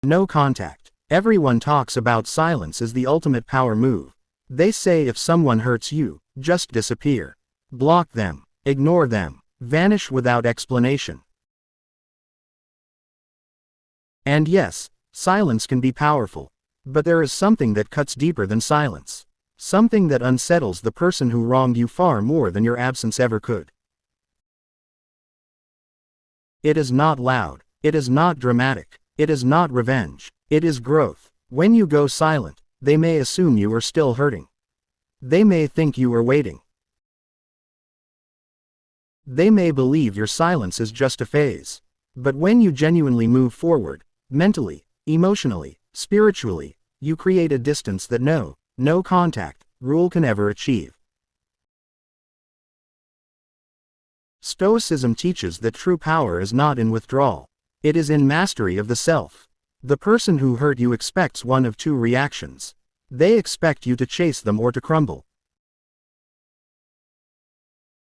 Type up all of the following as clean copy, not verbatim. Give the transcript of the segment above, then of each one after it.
No contact. Everyone talks about silence as the ultimate power move. They say if someone hurts you, just disappear. Block them. Ignore them. Vanish without explanation. And yes, silence can be powerful. But there is something that cuts deeper than silence. Something that unsettles the person who wronged you far more than your absence ever could. It is not loud. It is not dramatic. It is not revenge. It is growth. When you go silent, they may assume you are still hurting. They may think you are waiting. They may believe your silence is just a phase. But when you genuinely move forward, mentally, emotionally, spiritually, you create a distance that no contact rule can ever achieve. Stoicism teaches that true power is not in withdrawal. It is in mastery of the self. The person who hurt you expects one of two reactions. They expect you to chase them or to crumble.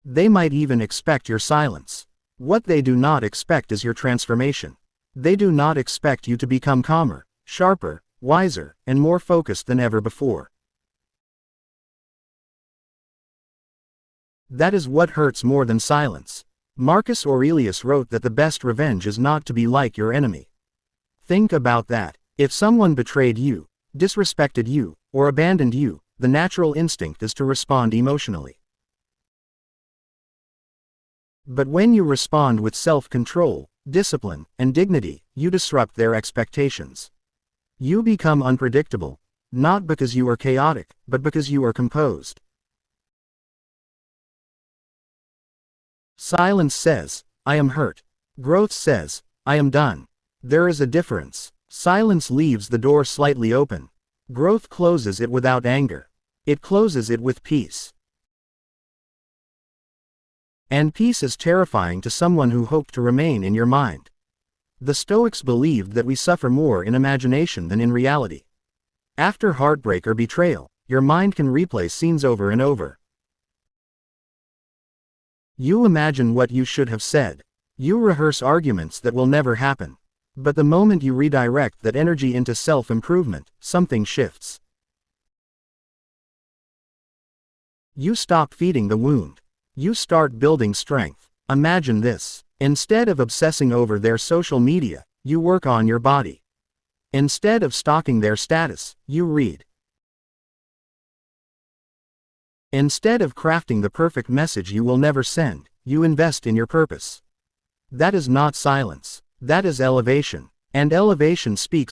They might even expect your silence. What they do not expect is your transformation. They do not expect you to become calmer, sharper, wiser, and more focused than ever before. That is what hurts more than silence. Marcus Aurelius wrote that the best revenge is not to be like your enemy. Think about that. If someone betrayed you, disrespected you, or abandoned you, the natural instinct is to respond emotionally. But when you respond with self-control, discipline, and dignity, you disrupt their expectations. You become unpredictable, not because you are chaotic, but because you are composed. Silence says, I am hurt. Growth says, I am done. There is a difference. Silence leaves the door slightly open. Growth closes it without anger. It closes it with peace. And peace is terrifying to someone who hoped to remain in your mind. The Stoics believed that we suffer more in imagination than in reality. After heartbreak or betrayal, your mind can replay scenes over and over. You imagine what you should have said. You rehearse arguments that will never happen. But the moment you redirect that energy into self-improvement, something shifts. You stop feeding the wound. You start building strength. Imagine this. Instead of obsessing over their social media, you work on your body. Instead of stalking their status, you read. Instead of crafting the perfect message you will never send, you invest in your purpose. That is not silence. That is elevation. And elevation speaks